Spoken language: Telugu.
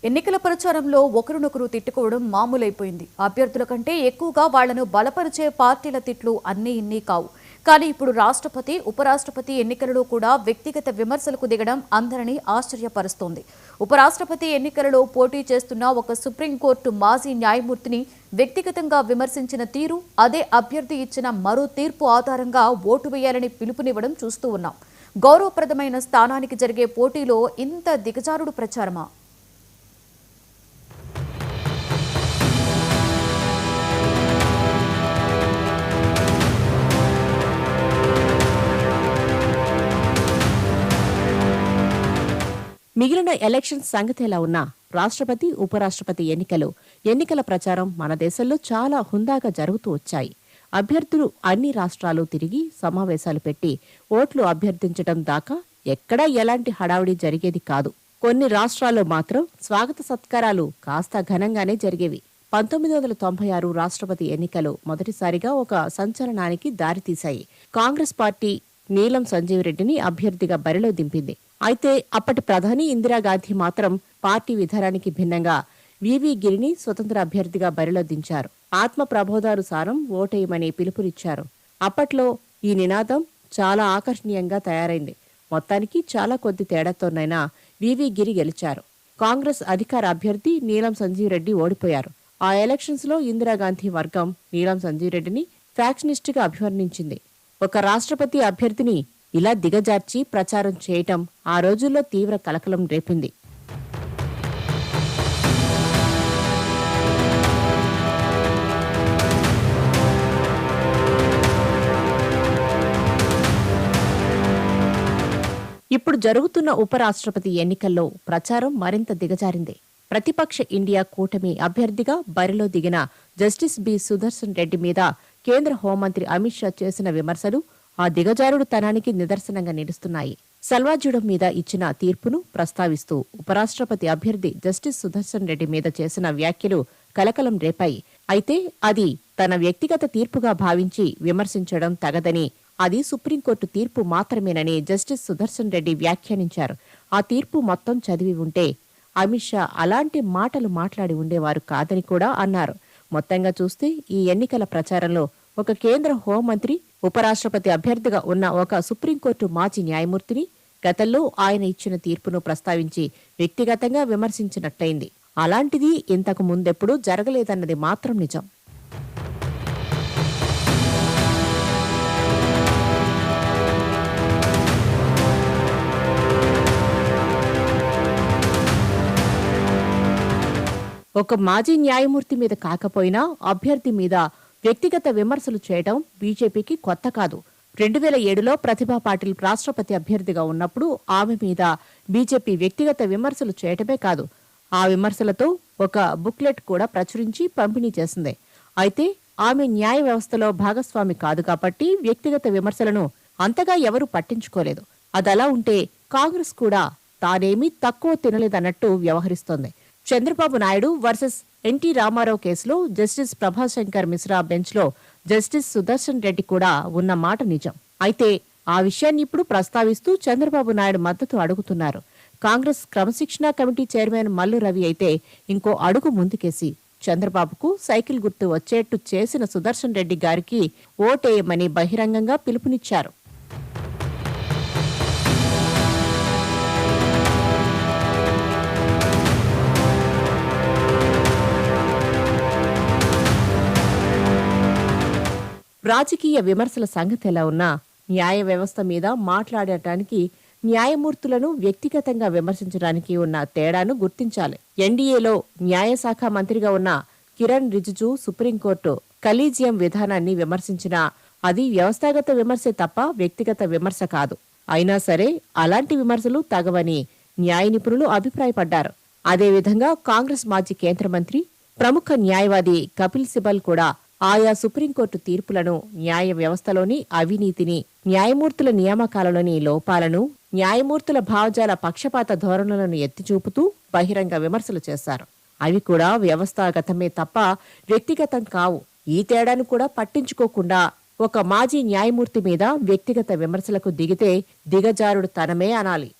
ఎన్నికల ప్రచారంలో ఒకరినొకరు తిట్టుకోవడం మామూలైపోయింది. అభ్యర్థుల కంటే ఎక్కువగా వాళ్లను బలపరిచే పార్టీల తిట్లు అన్నీ ఇన్ని కావు. కానీ ఇప్పుడు రాష్ట్రపతి, ఉపరాష్ట్రపతి ఎన్నికలలో కూడా వ్యక్తిగత విమర్శలకు దిగడం అందరినీ ఆశ్చర్యపరుస్తోంది. ఉపరాష్ట్రపతి ఎన్నికలలో పోటీ చేస్తున్న ఒక సుప్రీంకోర్టు మాజీ న్యాయమూర్తిని వ్యక్తిగతంగా విమర్శించిన తీరు, అదే అభ్యర్థి ఇచ్చిన మరో తీర్పు ఆధారంగా ఓటు వేయాలని పిలుపునివ్వడం చూస్తూ ఉన్నాం. గౌరవప్రదమైన స్థానానికి జరిగే పోటీలో ఇంత దిగజారుడు ప్రచారమా? మిగిలిన ఎలక్షన్స్ సంగతి ఎలా ఉన్నా రాష్ట్రపతి, ఉపరాష్ట్రపతి ఎన్నికల ప్రచారం మన దేశంలో చాలా హుందాగా జరుగుతూ వచ్చాయి. అభ్యర్థులు అన్ని రాష్ట్రాలు తిరిగి సమావేశాలు పెట్టి ఓట్లు అభ్యర్థించడం దాకా ఎక్కడా ఎలాంటి హడావుడి జరిగేది కాదు. కొన్ని రాష్ట్రాల్లో మాత్రం స్వాగత సత్కారాలు కాస్త ఘనంగానే జరిగేవి. 1996 రాష్ట్రపతి ఎన్నికలు మొదటిసారిగా ఒక సంచలనానికి దారితీశాయి. కాంగ్రెస్ పార్టీ నీలం సంజీవ్ రెడ్డిని అభ్యర్థిగా బరిలో దింపింది. అయితే అప్పటి ప్రధాని ఇందిరాగాంధీ మాత్రం పార్టీ విధానానికి భిన్నంగా వివి గిరిని స్వతంత్ర అభ్యర్థిగా బరిలో దించారు. ఆత్మ ప్రబోధానుసారం ఓటేయమని పిలుపునిచ్చారు. అప్పట్లో ఈ నినాదం చాలా ఆకర్షణీయంగా తయారైంది. మొత్తానికి చాలా కొద్ది తేడాతోనైనా వివి గిరి గెలిచారు. కాంగ్రెస్ అధికార అభ్యర్థి నీలం సంజీవ్ రెడ్డి ఓడిపోయారు. ఆ ఎలక్షన్స్ లో ఇందిరాగాంధీ వర్గం నీలం సంజీవ్ రెడ్డిని ఫ్యాక్షనిస్టుగా అభివర్ణించింది. ఒక రాష్ట్రపతి అభ్యర్థిని ఇలా దిగజార్చి ప్రచారం చేయటం ఆ రోజుల్లో తీవ్ర కలకలం రేపింది. ఇప్పుడు జరుగుతున్న ఉపరాష్ట్రపతి ఎన్నికల్లో ప్రచారం మరింత దిగజారింది. ప్రతిపక్ష ఇండియా కూటమి అభ్యర్థిగా బరిలో దిగిన జస్టిస్ బి సుదర్శన్ రెడ్డి మీద కేంద్ర హోంమంత్రి అమిత్ షా చేసిన విమర్శలు ఆ దిగజారుడుతనానికి నిదర్శనంగా నిలుస్తున్నాయి. సల్వాజుడం మీద ఇచ్చిన తీర్పును ప్రస్తావిస్తూ ఉపరాష్ట్రపతి అభ్యర్థి జస్టిస్ సుదర్శన్ రెడ్డి మీద చేసిన వ్యాఖ్యలు కలకలం రేపాయి. అయితే అది తన వ్యక్తిగత తీర్పుగా భావించి విమర్శించడం తగదని, అది సుప్రీంకోర్టు తీర్పు మాత్రమేనని జస్టిస్ సుదర్శన్ రెడ్డి వ్యాఖ్యానించారు. ఆ తీర్పు మొత్తం చదివి ఉంటే అమిత్ షా అలాంటి మాటలు మాట్లాడి ఉండేవారు కాదని కూడా అన్నారు. మొత్తంగా చూస్తే ఈ ఎన్నికల ప్రచారంలో ఒక కేంద్ర హోంమంత్రి, ఉపరాష్ట్రపతి అభ్యర్థిగా ఉన్న ఒక సుప్రీంకోర్టు మాజీ న్యాయమూర్తిని గతంలో ఆయన ఇచ్చిన తీర్పును ప్రస్తావించి వ్యక్తిగతంగా విమర్శించినట్లయింది. అలాంటిది ఇంతకు ముందెప్పుడూ జరగలేదన్నది మాత్రం నిజం. ఒక మాజీ న్యాయమూర్తి మీద కాకపోయినా అభ్యర్థి మీద వ్యక్తిగత విమర్శలు చేయడం బీజేపీకి కొత్త కాదు. 2007లో ప్రతిభా పాటిల్ రాష్ట్రపతి అభ్యర్థిగా ఉన్నప్పుడు ఆమె మీద బీజేపీ వ్యక్తిగత విమర్శలు చేయటమే కాదు, ఆ విమర్శలతో ఒక బుక్లెట్ కూడా ప్రచురించి పంపిణీ చేసింది. అయితే ఆమె న్యాయ వ్యవస్థలో భాగస్వామి కాదు కాబట్టి వ్యక్తిగత విమర్శలను అంతగా ఎవరూ పట్టించుకోలేదు. అదలా ఉంటే కాంగ్రెస్ కూడా తానేమీ తక్కువ తినలేదన్నట్టు వ్యవహరిస్తోంది. చంద్రబాబు నాయుడు వర్సెస్ ఎన్టీ రామారావు కేసులో జస్టిస్ ప్రభాశంకర్ మిశ్రా బెంచ్లో జస్టిస్ సుదర్శన్ రెడ్డి కూడా ఉన్న మాట నిజం. అయితే ఆ విషయాన్ని ఇప్పుడు ప్రస్తావిస్తూ చంద్రబాబు నాయుడు మద్దతు అడుగుతున్నారు. కాంగ్రెస్ క్రమశిక్షణా కమిటీ చైర్మన్ మల్లు రవి అయితే ఇంకో అడుగు ముందుకేసి చంద్రబాబుకు సైకిల్ గుర్తు వచ్చేట్టు చేసిన సుదర్శన్ రెడ్డి గారికి ఓటేయమని బహిరంగంగా పిలుపునిచ్చారు. రాజకీయ విమర్శల సంగతి ఎలా ఉన్నా న్యాయ వ్యవస్థ మీద మాట్లాడటానికి, న్యాయమూర్తులను వ్యక్తిగతంగా విమర్శించడానికి ఉన్న తేడాను గుర్తించాలి. ఎన్డీఏలో న్యాయశాఖ మంత్రిగా ఉన్న కిరణ్ రిజిజు సుప్రీంకోర్టు కలీజియం విధానాన్ని విమర్శించినా అది వ్యవస్థాగత విమర్శే తప్ప వ్యక్తిగత విమర్శ కాదు. అయినా సరే అలాంటి విమర్శలు తగవని న్యాయ నిపుణులు అభిప్రాయపడ్డారు. అదేవిధంగా కాంగ్రెస్ మాజీ కేంద్ర మంత్రి, ప్రముఖ న్యాయవాది కపిల్ సిబల్ కూడా ఆయా సుప్రీంకోర్టు తీర్పులను, న్యాయ వ్యవస్థలోని అవినీతిని, న్యాయమూర్తుల నియామకాలలోని లోపాలను, న్యాయమూర్తుల భావజాల పక్షపాత ధోరణులను ఎత్తిచూపుతూ బహిరంగ విమర్శలు చేశారు. అవి కూడా వ్యవస్థాగతమే తప్ప వ్యక్తిగతం కావు. ఈ తేడాను కూడా పట్టించుకోకుండా ఒక మాజీ న్యాయమూర్తి మీద వ్యక్తిగత విమర్శలకు దిగితే దిగజారుడు తనమే అనాలి.